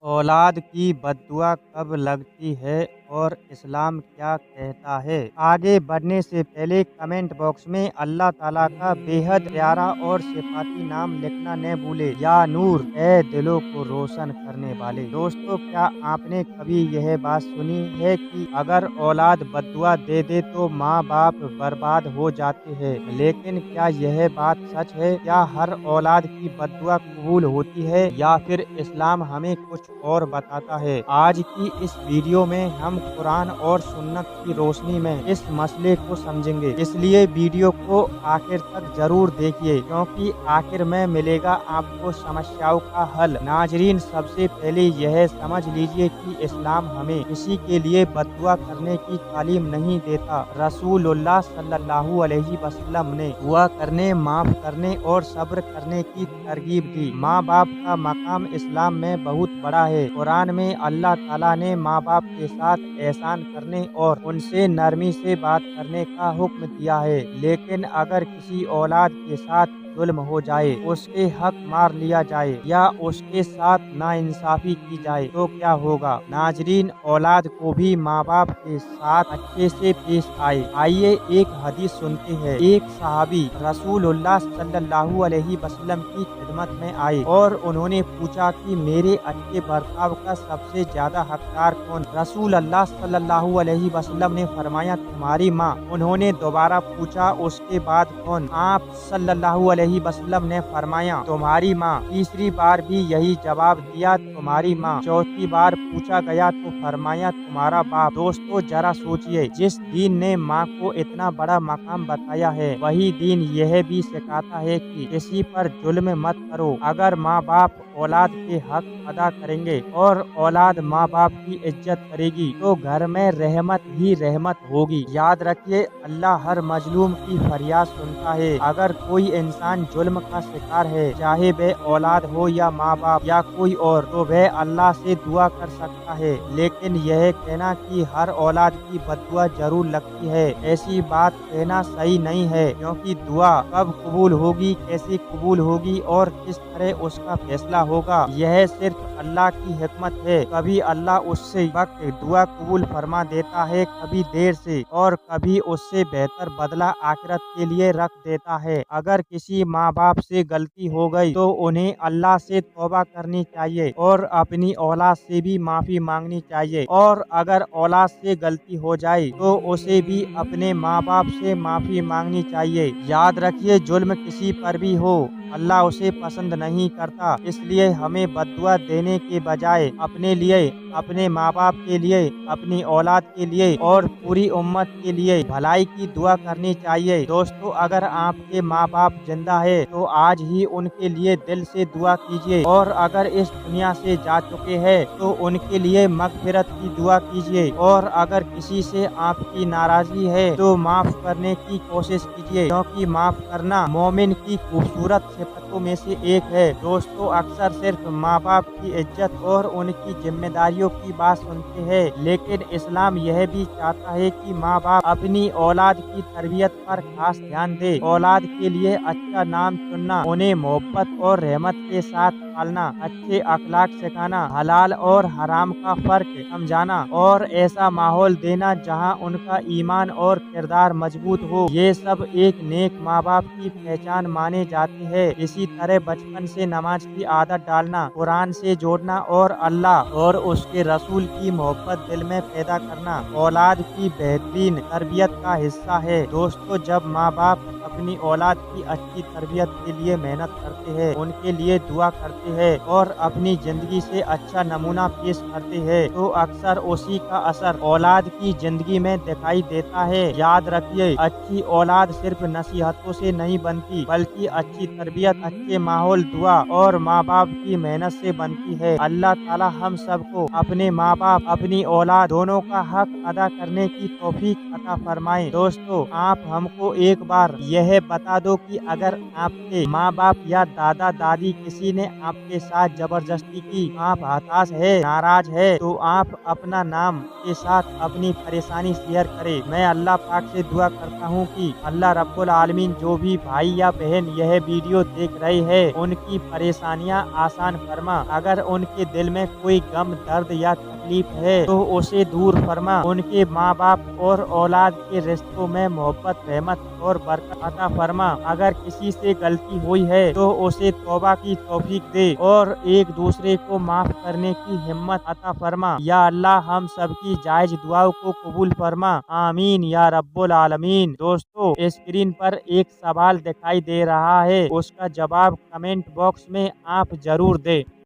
औलाद की बद्दुआ कब लगती है और इस्लाम क्या कहता है? आगे बढ़ने से पहले कमेंट बॉक्स में अल्लाह ताला का बेहद प्यारा और सिफाती नाम लिखना न भूले। या नूर, ए दिलों को रोशन करने वाले। दोस्तों, क्या आपने कभी यह बात सुनी है कि अगर औलाद बद्दुआ दे दे तो माँ बाप बर्बाद हो जाते हैं? लेकिन क्या यह बात सच है? क्या हर औलाद की बद्दुआ कबूल होती है या फिर इस्लाम हमें कुछ और बताता है? आज की इस वीडियो में हम कुरान और सुन्नत की रोशनी में इस मसले को समझेंगे, इसलिए वीडियो को आखिर तक जरूर देखिए, क्योंकि आखिर में मिलेगा आपको समस्याओं का हल। नाजरीन, सबसे पहले यह समझ लीजिए कि इस्लाम हमें किसी के लिए बद्दुआ करने की तालीम नहीं देता। रसूलुल्लाह सल्लल्लाहु अलैहि वसल्लम ने दुआ करने, माफ करने और सब्र करने की तरगीब दी। माँ बाप का मकाम इस्लाम में बहुत बड़ा है। कुरान में अल्लाह ताला ने माँ बाप के साथ एहसान करने और उनसे नरमी से बात करने का हुक्म दिया है। लेकिन अगर किसी औलाद के साथ जुल्म हो जाए, उसके हक मार लिया जाए या उसके साथ नाइंसाफी की जाए तो क्या होगा? नाजरीन, औलाद को भी माँ बाप के साथ अच्छे से पेश आए। आइए एक हदीस सुनते हैं। एक सहाबी रसूलुल्लाह सल्लल्लाहु अलैहि वसल्लम की खिदमत में आए और उन्होंने पूछा कि मेरे अच्छे बर्ताव का सबसे ज्यादा हकदार कौन? रसूल अल्लाह सल्लल्लाहु अलैहि वसल्लम ने फरमाया, तुम्हारी माँ। उन्होंने दोबारा पूछा, उसके बाद कौन? आप सल्लल्लाहु अलैहि वसल्लम ने फरमाया, तुम्हारी माँ। तीसरी बार भी यही जवाब दिया, तुम्हारी माँ। चौथी बार पूछा गया तो फरमाया, तुम्हारा बाप। दोस्तों, जरा सोचिए, जिस दीन ने माँ को इतना बड़ा मकाम बताया है, वही दीन यह भी सिखाता है कि किसी पर जुल्म मत करो। अगर माँ बाप औलाद के हक अदा करेंगे और औलाद माँ बाप की इज्जत करेगी तो घर में रहमत ही रहमत होगी। याद रखिए, अल्लाह हर मजलूम की फरियाद सुनता है। अगर कोई इंसान जुल्म का शिकार है, चाहे वह औलाद हो या माँ बाप या कोई और, तो वह अल्लाह से दुआ कर सकता है। लेकिन यह कहना कि हर औलाद की बद्दुआ जरूर लगती है, ऐसी बात कहना सही नहीं है, क्योंकि दुआ कब कबूल होगी, कैसे कबूल होगी और किस तरह उसका फैसला होगा, यह सिर्फ अल्लाह की हिकमत है। कभी अल्लाह उससे वक्त दुआ कबूल फरमा देता है, कभी देर से, और कभी उससे बेहतर बदला आखिरत के लिए रख देता है। अगर किसी माँ बाप से गलती हो गई तो उन्हें अल्लाह से तौबा करनी चाहिए और अपनी औलाद से भी माफी मांगनी चाहिए। और अगर औलाद से गलती हो जाए तो उसे भी अपने माँ बाप से माफी मांगनी चाहिए। याद रखिए, जुल्म किसी पर भी हो, अल्लाह उसे पसंद नहीं करता। इसलिए हमें बद्दुआ देने के बजाय अपने लिए, अपने माँ बाप के लिए, अपनी औलाद के लिए और पूरी उम्मत के लिए भलाई की दुआ करनी चाहिए। दोस्तों, अगर आपके माँ बाप जिंदा है तो आज ही उनके लिए दिल से दुआ कीजिए, और अगर इस दुनिया से जा चुके हैं तो उनके लिए मगफिरत की दुआ कीजिए। और अगर किसी से आपकी नाराजगी है तो माफ करने की कोशिश कीजिए, क्योंकि माफ करना मोमिन की खूबसूरत सिफतों में से एक है। दोस्तों, अक्सर सिर्फ माँ बाप की इज्जत और उनकी जिम्मेदारियों की बात सुनते हैं, लेकिन इस्लाम यह भी चाहता है कि माँ बाप अपनी औलाद की तरबियत पर खास ध्यान दे। औलाद के लिए अच्छा नाम चुनना, उन्हें मोहब्बत और रहमत के साथ पालना, अच्छे अखलाक सिखाना, हलाल और हराम का फर्क समझाना और ऐसा माहौल देना जहां उनका ईमान और किरदार मजबूत हो, ये सब एक नेक माँ बाप की पहचान माने जाते हैं। इसी तरह बचपन से नमाज की आदत डालना, कुरान से जोड़ना और अल्लाह और उसके रसूल की मोहब्बत दिल में पैदा करना औलाद की बेहतरीन तरबियत का हिस्सा है। दोस्तों, जब माँ बाप अपनी औलाद की अच्छी तरबियत के लिए मेहनत करते हैं, उनके लिए दुआ करते हैं और अपनी जिंदगी से अच्छा नमूना पेश करते हैं, तो अक्सर उसी का असर औलाद की जिंदगी में दिखाई देता है। याद रखिए, अच्छी औलाद सिर्फ नसीहतों से नहीं बनती, बल्कि अच्छी तरबियत, अच्छे माहौल, दुआ और माँ बाप की मेहनत से बनती है। अल्लाह ताला हम सबको अपने माँ बाप, अपनी औलाद दोनों का हक अदा करने की तौफीक अता फरमाए। दोस्तों, आप हमको एक बार यह बता दो कि अगर आपके माँ बाप या दादा दादी किसी ने आपके साथ जबरदस्ती की, आप हताश है, नाराज है, तो आप अपना नाम के साथ अपनी परेशानी शेयर करें। मैं अल्लाह पाक से दुआ करता हूँ कि अल्लाह रब्बुल आलमीन जो भी भाई या बहन यह वीडियो देख रहे हैं उनकी परेशानियां आसान फरमा। अगर उनके दिल में कोई गम, दर्द या तकलीफ है तो उसे दूर फरमा। उनके माँ बाप और औलाद के रिश्तों में मोहब्बत, रहमत और बरकत अता फरमा। अगर किसी से गलती हुई है तो उसे तौबा की तौफीक दे और एक दूसरे को माफ करने की हिम्मत अता फरमा। या अल्लाह हम सबकी जायज दुआओं को कबूल फरमा। आमीन या रब्बुल आलमीन। दोस्तों, स्क्रीन पर एक सवाल दिखाई दे रहा है, उसका जवाब कमेंट बॉक्स में आप जरूर दें।